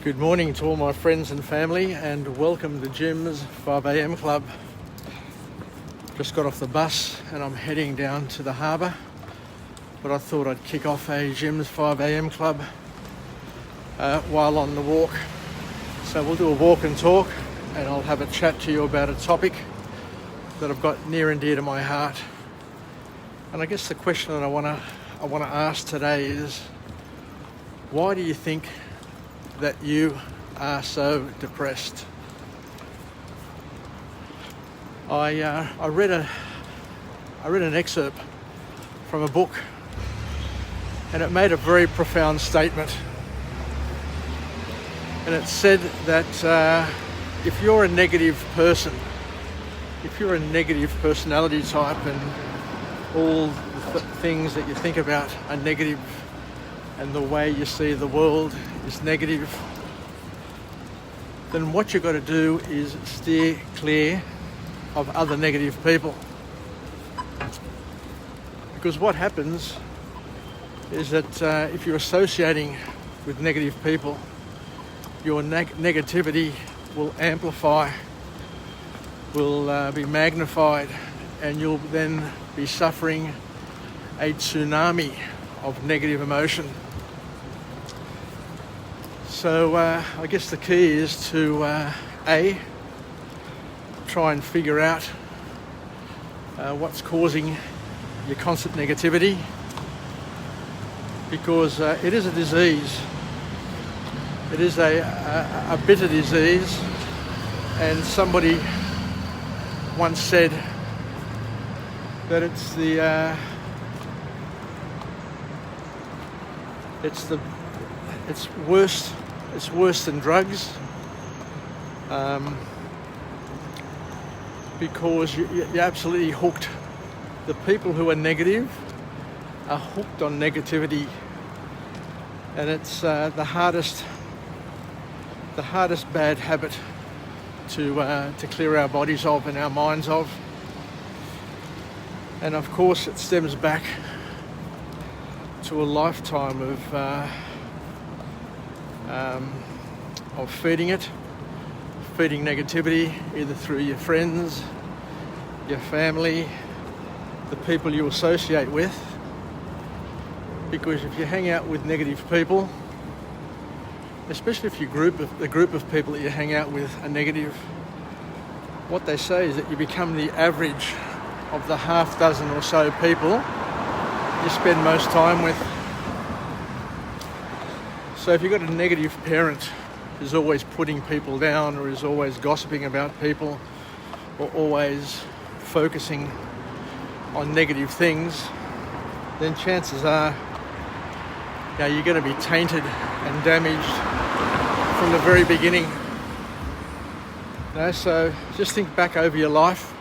Good morning to all my friends and family, and welcome to Jim's 5am Club. Just got off the bus and I'm heading down to the harbour, but I thought I'd kick off a Jim's 5am Club while on the walk. So we'll do a walk and talk, and I'll have a chat to you about a topic that I've got near and dear to my heart. And I guess the question that I want to ask today is, why do you think that you are so depressed? I read an excerpt from a book, and it made a very profound statement. And it said that if you're a negative person, if you're a negative personality type, and all the things that you think about are negative, and the way you see the world is negative, then what you've got to do is steer clear of other negative people. Because what happens is that if you're associating with negative people, your negativity will amplify, will be magnified, and you'll then be suffering a tsunami of negative emotion. So I guess the key is to try and figure out what's causing your constant negativity, because it is a disease. It is a bitter disease, and somebody once said that it's worse than drugs, because you're absolutely hooked. The people who are negative are hooked on negativity, and it's the hardest bad habit to clear our bodies of and our minds of. And of course it stems back to a lifetime of feeding negativity, either through your friends, your family, the people you associate with. Because if you hang out with negative people, especially if the group of people that you hang out with are negative, what they say is that you become the average of the half dozen or so people you spend most time with. So if you've got a negative parent who's always putting people down, or is always gossiping about people, or always focusing on negative things, then chances are you're going to be tainted and damaged from the very beginning. So just think back over your life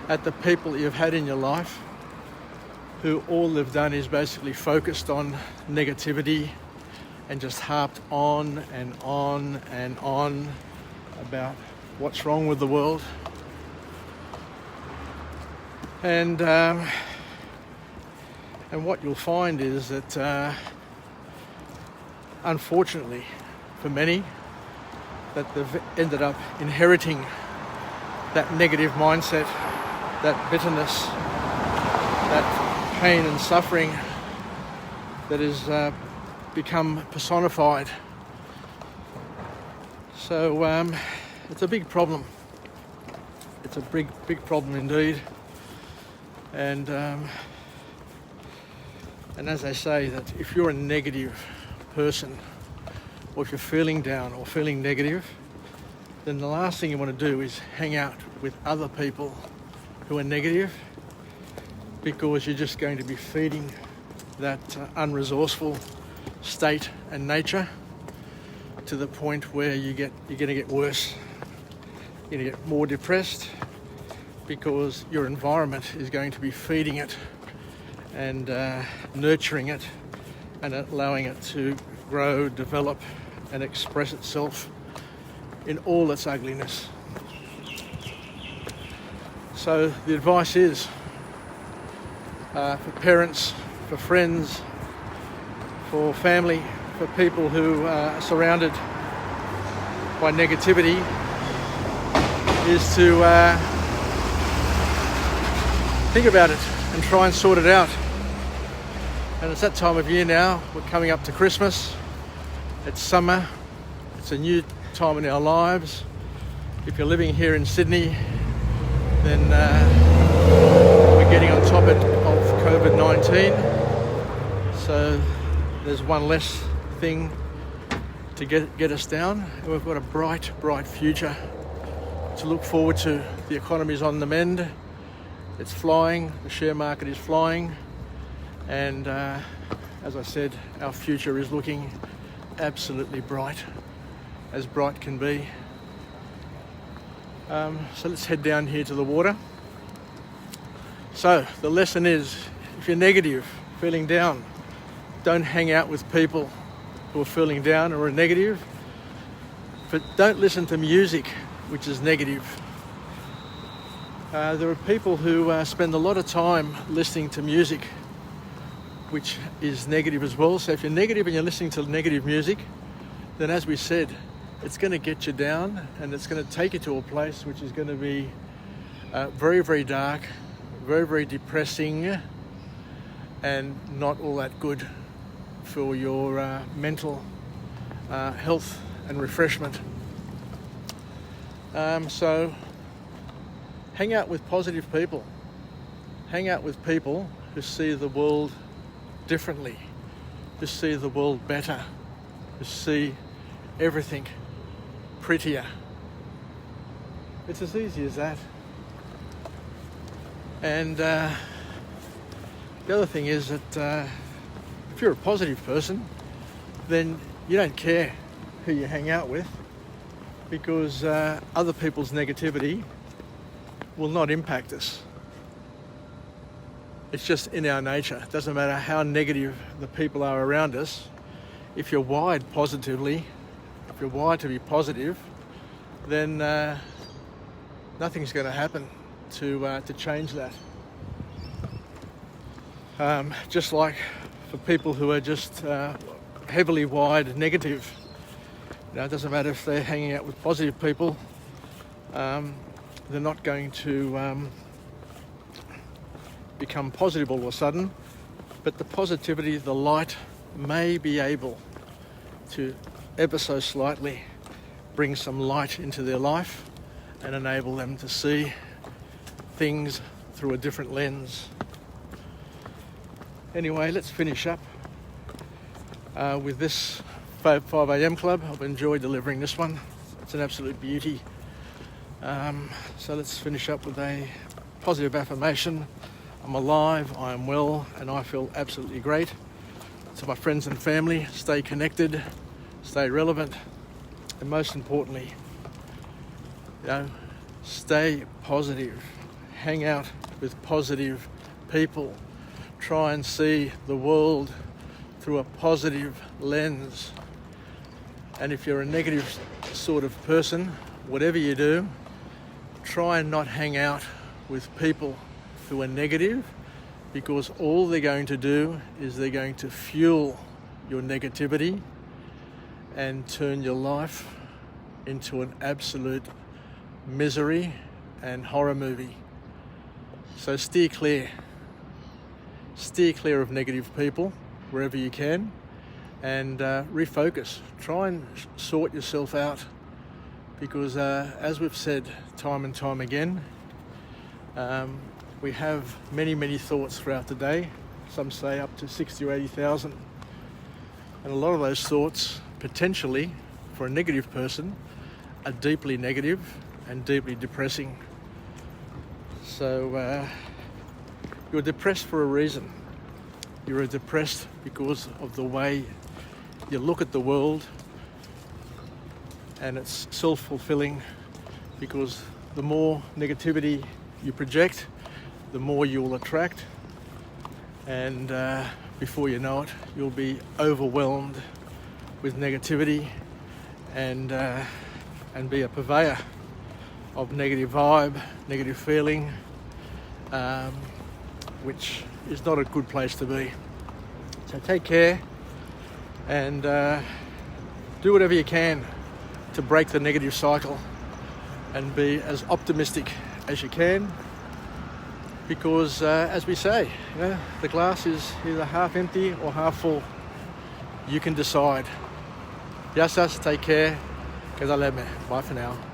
at the people that you've had in your life who all they've done is basically focused on negativity and just harped on and on and on about what's wrong with the world. And what you'll find is that unfortunately for many, that they've ended up inheriting that negative mindset, that bitterness, that pain and suffering that has become personified. So it's a big problem. It's a big problem indeed. And as I say, that if you're a negative person, or if you're feeling down or feeling negative, then the last thing you want to do is hang out with other people who are negative, because you're just going to be feeding that unresourceful state and nature to the point where you're going to get worse. You're going to get more depressed, because your environment is going to be feeding it and nurturing it and allowing it to grow, develop and express itself in all its ugliness. So the advice is for parents, for friends, for family, for people who are surrounded by negativity is to think about it and try and sort it out. And it's that time of year now. We're coming up to Christmas. It's summer. It's a new time in our lives. If you're living here in Sydney, then we're getting on top of COVID-19. So there's one less thing to get us down. And we've got a bright future to look forward to. The economy's on the mend. It's flying. The share market is flying. And as I said, our future is looking absolutely bright, as bright can be. So let's head down here to the water. So the lesson is, if you're negative, feeling down, don't hang out with people who are feeling down or are negative. But don't listen to music which is negative. There are people who spend a lot of time listening to music which is negative as well. So if you're negative and you're listening to negative music, then as we said, it's going to get you down and it's going to take you to a place which is going to be very dark, very depressing, and not all that good for your mental health and refreshment. So hang out with positive people. Hang out with people who see the world differently, who see the world better, who see everything prettier. It's as easy as that. And the other thing is that if you're a positive person, then you don't care who you hang out with, because other people's negativity will not impact us. It's just in our nature. It doesn't matter how negative the people are around us. If you're wired positively, if you're wired to be positive, then nothing's going to happen to change that. Just like for people who are just heavily wired negative, it doesn't matter if they're hanging out with positive people, they're not going to become positive all of a sudden, but the positivity, the light, may be able to ever so slightly bring some light into their life and enable them to see things through a different lens. Anyway, let's finish up with this 5 a.m. club. I've enjoyed delivering this one. It's an absolute beauty. So let's finish up with a positive affirmation. I'm alive, I am well, and I feel absolutely great. To my friends and family, stay connected, stay relevant, and most importantly, stay positive. Hang out with positive people. Try and see the world through a positive lens. And if you're a negative sort of person, whatever you do, try and not hang out with people who are negative, because all they're going to do is they're going to fuel your negativity and turn your life into an absolute misery and horror movie. So steer clear of negative people wherever you can, and refocus. Try and sort yourself out, because as we've said time and time again, we have many thoughts throughout the day. Some say up to 60 or 80,000. And a lot of those thoughts, potentially, for a negative person, are deeply negative and deeply depressing. So you're depressed for a reason. You're depressed because of the way you look at the world, and it's self-fulfilling, because the more negativity you project, the more you will attract, and before you know it, you'll be overwhelmed with negativity and be a purveyor of negative vibe, negative feeling, which is not a good place to be. So take care and do whatever you can to break the negative cycle and be as optimistic as you can, because as we say, the glass is either half empty or half full. You can decide. Yasas, take care. Bye for now.